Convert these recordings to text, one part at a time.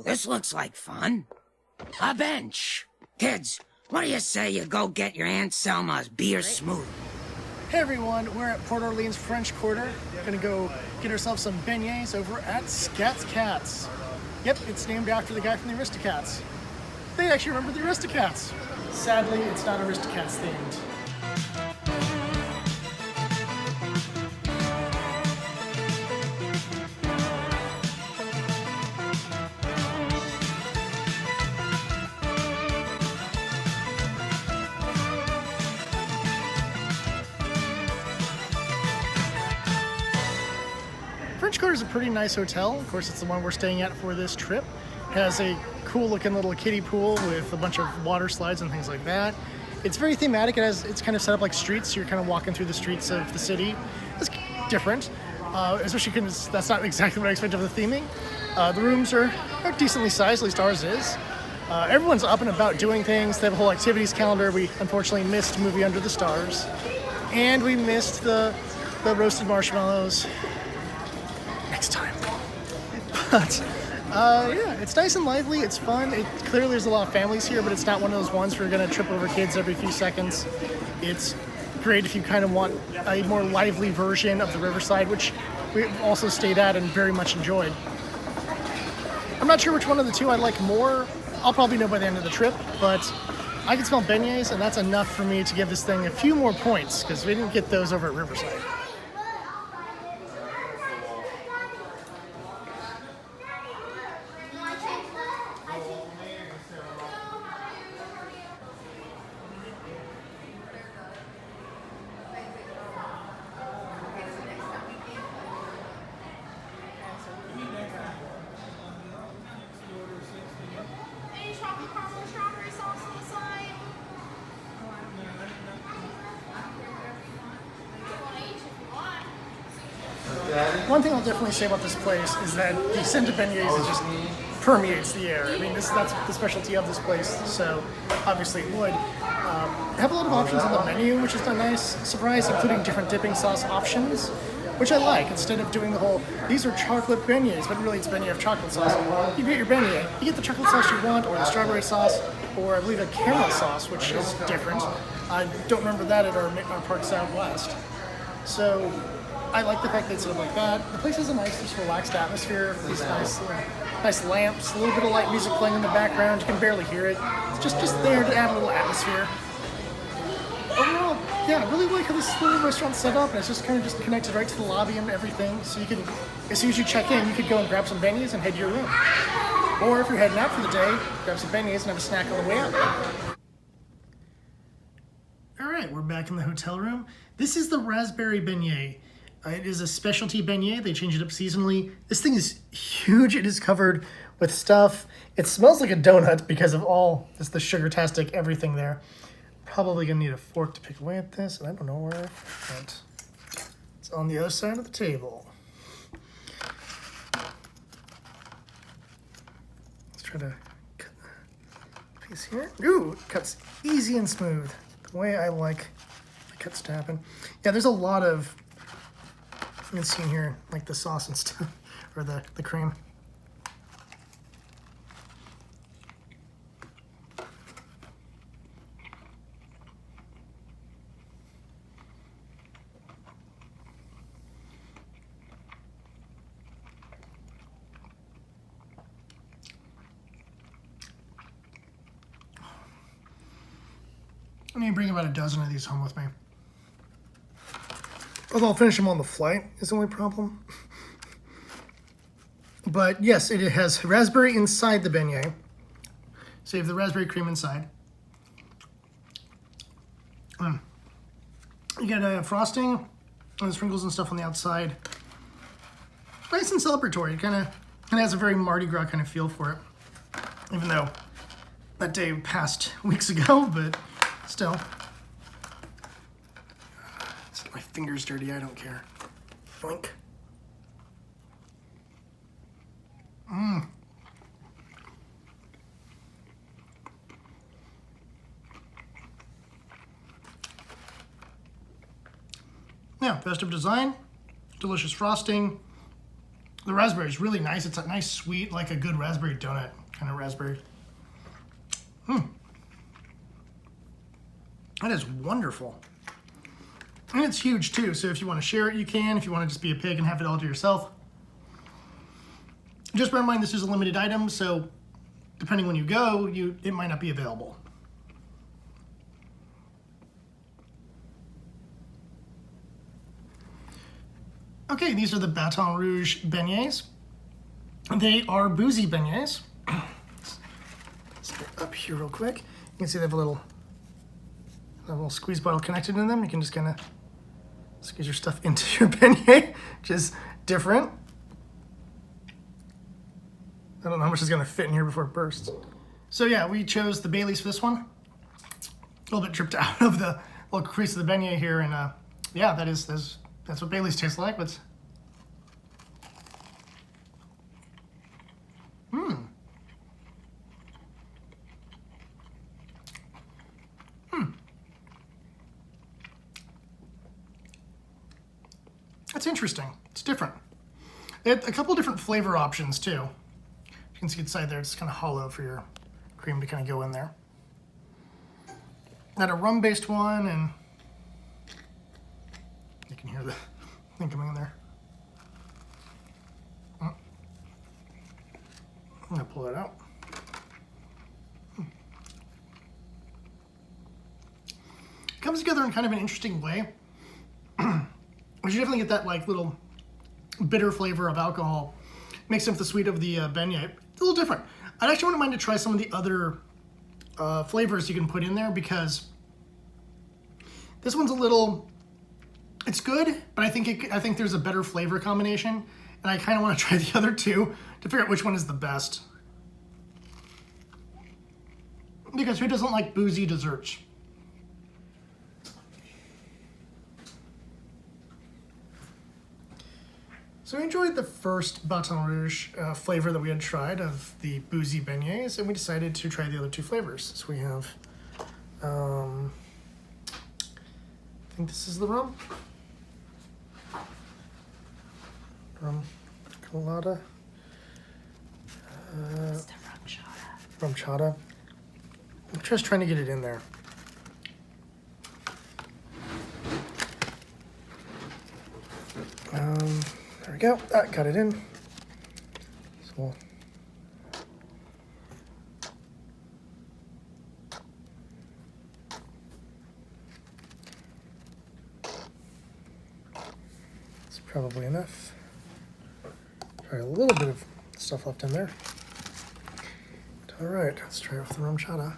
Ooh, this looks like fun. A bench. Kids, what do you say you go get your Aunt Selma's beer smoothie? Hey everyone, we're at Port Orleans French Quarter. Gonna go get ourselves some beignets over at Scat's Cats. Yep, it's named after the guy from the Aristocats. They actually remember the Aristocats. Sadly, it's not Aristocats themed. French Quarter is a pretty nice hotel. Of course, it's the one we're staying at for this trip. It has a cool looking little kiddie pool with a bunch of water slides and things like that. It's very thematic. It's kind of set up like streets. So you're kind of walking through the streets of the city. It's different, especially because that's not exactly what I expected of the theming. The rooms are decently sized, at least ours is. Everyone's up and about doing things. They have a whole activities calendar. We unfortunately missed Movie Under the Stars. And we missed the roasted marshmallows. Next time. But yeah, it's nice and lively. It's fun. Clearly there's a lot of families here, but it's not one of those ones where you're gonna trip over kids every few seconds. It's great if you kind of want a more lively version of the Riverside, which we also stayed at and very much enjoyed. I'm not sure which one of the two I like more. I'll probably know by the end of the trip, but I can smell beignets, and that's enough for me to give this thing a few more points because we didn't get those over at Riverside. One thing I'll definitely say about this place is that the scent of beignets just permeates the air. I mean, that's the specialty of this place, so obviously it would. Have a lot of options on the menu, which is a nice surprise, including different dipping sauce options, which I like. Instead of doing the whole, these are chocolate beignets, but really it's beignet of chocolate sauce. You get your beignet, you get the chocolate sauce you want, or the strawberry sauce, or I believe a caramel sauce, which is different. I don't remember that at our Park Southwest. So I like the fact that it's sort of like that. The place has a nice, just relaxed atmosphere. These nice lamps, a little bit of light music playing in the background. You can barely hear it. It's just there to add a little atmosphere. Overall, yeah, I really like how this little restaurant's set up, and it's just kind of just connected right to the lobby and everything. So you can, as soon as you check in, you could go and grab some beignets and head to your room. Or if you're heading out for the day, grab some beignets and have a snack on the way out. All right, we're back in the hotel room. This is the raspberry beignet. It is a specialty beignet. They change it up seasonally. This thing is huge. It is covered with stuff. It smells like a donut because of all the sugar-tastic everything there. Probably gonna need a fork to pick away at this, and I don't know where, but it's on the other side of the table. Let's try to cut a piece here. Ooh, it cuts easy and smooth. The way I like the cuts to happen. Yeah, there's a lot of, you can see here, like the sauce and stuff, or the cream. I need to bring about a dozen of these home with me. Although I'll finish them on the flight is the only problem. But yes, it has raspberry inside the beignet. So you have the raspberry cream inside. You got frosting and sprinkles and stuff on the outside. Nice and celebratory. It kind of has a very Mardi Gras kind of feel for it. Even though that day passed weeks ago, but still. My finger's dirty, I don't care. Yoink. Yeah, festive design, delicious frosting, The raspberry is really nice. It's a nice sweet, like a good raspberry donut kind of raspberry. That is wonderful. And it's huge too, so if you want to share it, you can. If you want to just be a pig and have it all to yourself. Just bear in mind this is a limited item, so depending when you go, it might not be available. Okay, these are the Baton Rouge beignets. They are boozy beignets. Let's get up here real quick. You can see they have a little squeeze bottle connected in them. You can just kind of squeeze your stuff into your beignet, which is different. I don't know how much is going to fit in here before it bursts. So yeah, we chose the Baileys for this one. A little bit dripped out of the little crease of the beignet here, and yeah, that's what Baileys taste like. But That's interesting. It's different. They had a couple different flavor options too. You can see inside there, it's kind of hollow for your cream to kind of go in there. Had a rum-based one, and you can hear the thing coming in there. I'm gonna pull that out. It comes together in kind of an interesting way. You definitely get that like little bitter flavor of alcohol mixed in with the sweet of the beignet. It's a little different. I actually wouldn't mind to try some of the other flavors you can put in there, because this one's a little, it's good, but I think there's a better flavor combination, and I kind of want to try the other two to figure out which one is the best. Because who doesn't like boozy desserts? So we enjoyed the first Baton Rouge flavor that we had tried of the boozy beignets, and we decided to try the other two flavors. So we have, I think this is the rum. Rum colada. It's the rum chata. Rum chata. I'm just trying to get it in there. There we go. That got it in. So it's probably enough. Try a little bit of stuff left in there. All right, let's try it with the rum chata.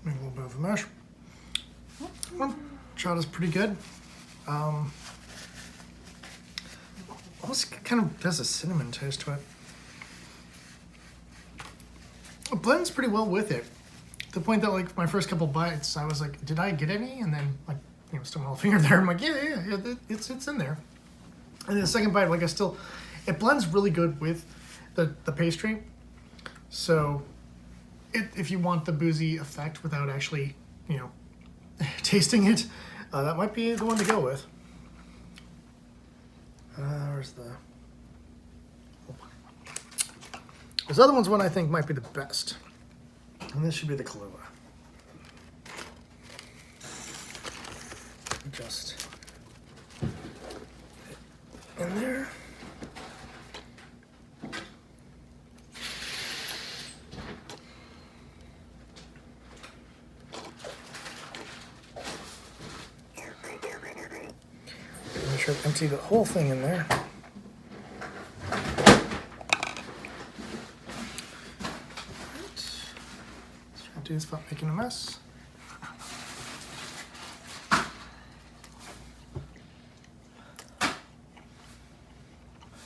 Make a little bit of a mash. Chata's pretty good. Almost kind of has a cinnamon taste to it. It blends pretty well with it. To the point that like my first couple bites, I was like, did I get any? And then like, still my little finger there. I'm like, yeah, it's in there. And then the second bite, like it blends really good with the pastry. So if you want the boozy effect without actually, tasting it, that might be the one to go with. Where's this other one's one I think might be the best. And this should be the Kahlua. Just in there. Make sure I empty the whole thing in there. Do this without making a mess.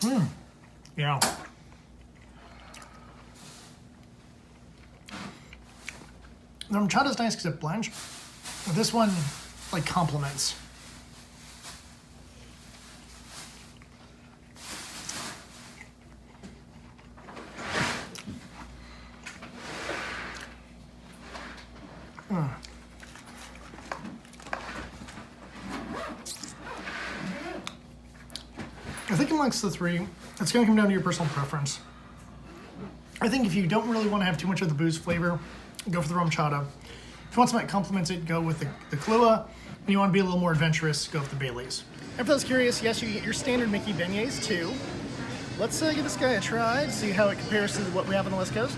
Yeah. The horchata's nice because it blends. But this one, like, complements. I think amongst the three, it's going to come down to your personal preference. I think if you don't really want to have too much of the booze flavor, go for the rum chata. If you want something that complements it, go with the Kahlua. And you want to be a little more adventurous, go with the Baileys. And for those curious, yes, you get your standard Mickey beignets too. Let's give this guy a try to see how it compares to what we have on the West Coast.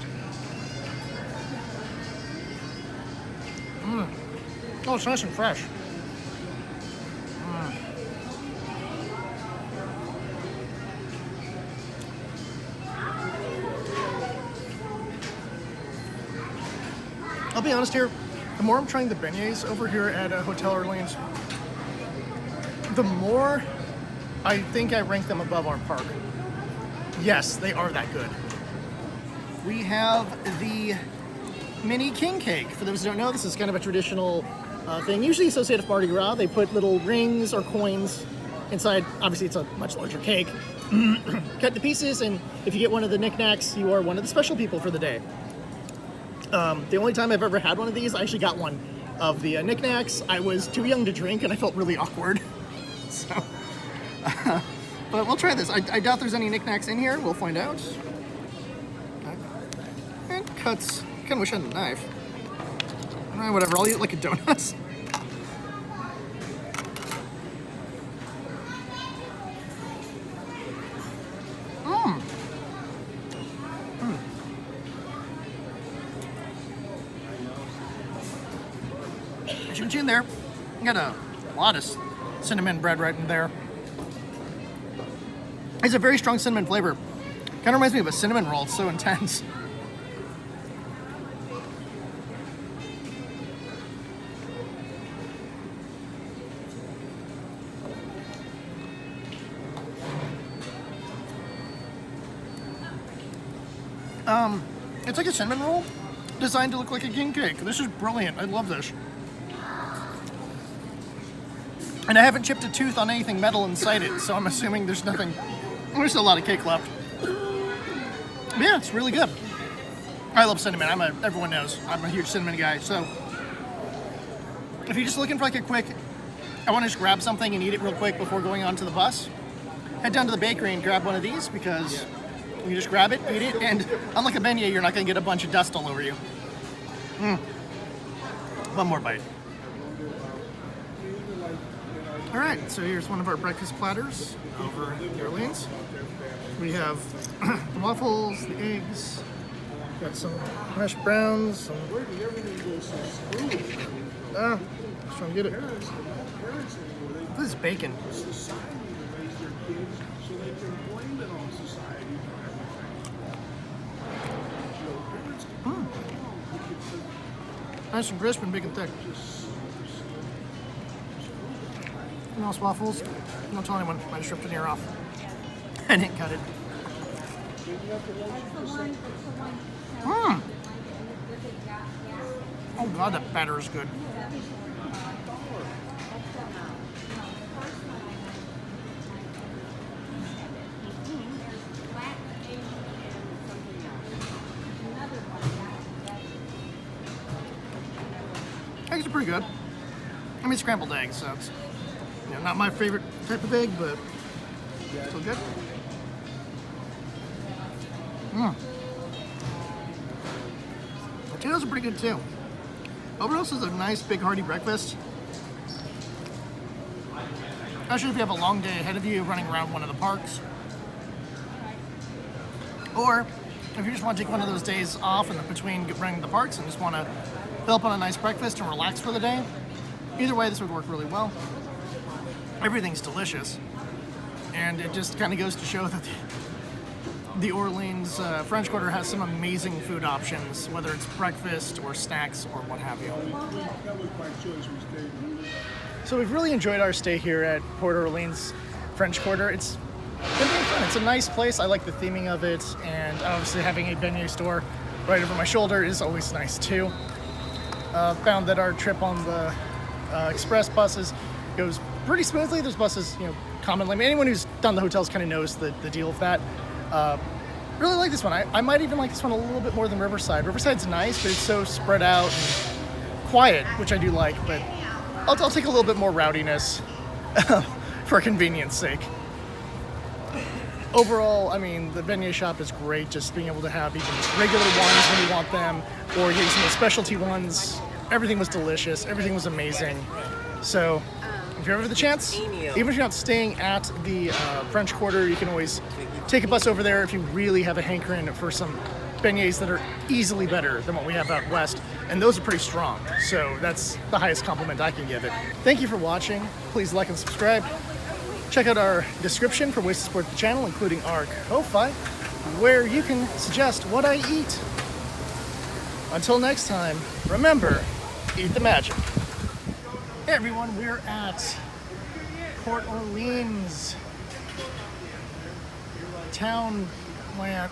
Oh, it's nice and fresh. I'll be honest here, the more I'm trying the beignets over here at Hotel Orleans, the more I think I rank them above our park. Yes, they are that good. We have the mini king cake. For those who don't know, this is kind of a traditional thing, usually associated with Mardi Gras. They put little rings or coins inside. Obviously, it's a much larger cake. Cut to pieces, and if you get one of the knickknacks, you are one of the special people for the day. The only time I've ever had one of these, I actually got one of the knickknacks. I was too young to drink, and I felt really awkward. So, but we'll try this. I doubt there's any knickknacks in here. We'll find out. And cuts. Kind of wish I had a knife. Alright, whatever. I'll eat like a donut. As you can see in there, you got a lot of cinnamon bread right in there. It's a very strong cinnamon flavor. Kind of reminds me of a cinnamon roll. It's so intense. It's like a cinnamon roll designed to look like a king cake. This is brilliant. I love this. And I haven't chipped a tooth on anything metal inside it, so I'm assuming there's nothing. There's a lot of cake left. But yeah, it's really good. I love cinnamon. Everyone knows I'm a huge cinnamon guy. So if you're just looking for like a quick, I want to just grab something and eat it real quick before going on to the bus, head down to the bakery and grab one of these because you just grab it, eat it, and unlike a beignet, you're not going to get a bunch of dust all over you. One more bite. All right, so here's one of our breakfast platters over in New Orleans. We have the waffles, the eggs, got some hash browns, some... just trying to get it. This is bacon. Nice and crisp and big and thick. Mouse waffles. Don't tell anyone. I just ripped an ear off. I didn't cut it. Oh god, that batter is good. Eggs are pretty good. I mean, scrambled eggs, so it's not my favorite type of egg, but still good. Potatoes are pretty good too. Overall, this is a nice, big, hearty breakfast. Especially if you have a long day ahead of you running around one of the parks. Or if you just want to take one of those days off in between running the parks and just want to fill up on a nice breakfast and relax for the day. Either way, this would work really well. Everything's delicious. And it just kind of goes to show that the Orleans French Quarter has some amazing food options, whether it's breakfast or snacks or what have you. So we've really enjoyed our stay here at Port Orleans French Quarter. It's been very fun. It's a nice place. I like the theming of it, and obviously having a beignet store right over my shoulder is always nice too. Found that our trip on the express buses goes pretty smoothly. There's buses, commonly. I mean, anyone who's done the hotels kind of knows the deal with that. Really like this one. I might even like this one a little bit more than Riverside. Riverside's nice, but it's so spread out and quiet, which I do like, but I'll take a little bit more rowdiness for convenience sake. Overall, I mean, the beignet shop is great, just being able to have even regular ones when you want them, or getting some of the specialty ones. Everything was delicious. Everything was amazing. So, if you ever have the chance, even if you're not staying at the French Quarter, you can always take a bus over there if you really have a hankering for some beignets that are easily better than what we have out west. And those are pretty strong. So, that's the highest compliment I can give it. Thank you for watching. Please like and subscribe. Check out our description for ways to support the channel, including our Ko-Fi, where you can suggest what I eat. Until next time, remember, eat the magic. Hey everyone, we're at Port Orleans Town Land.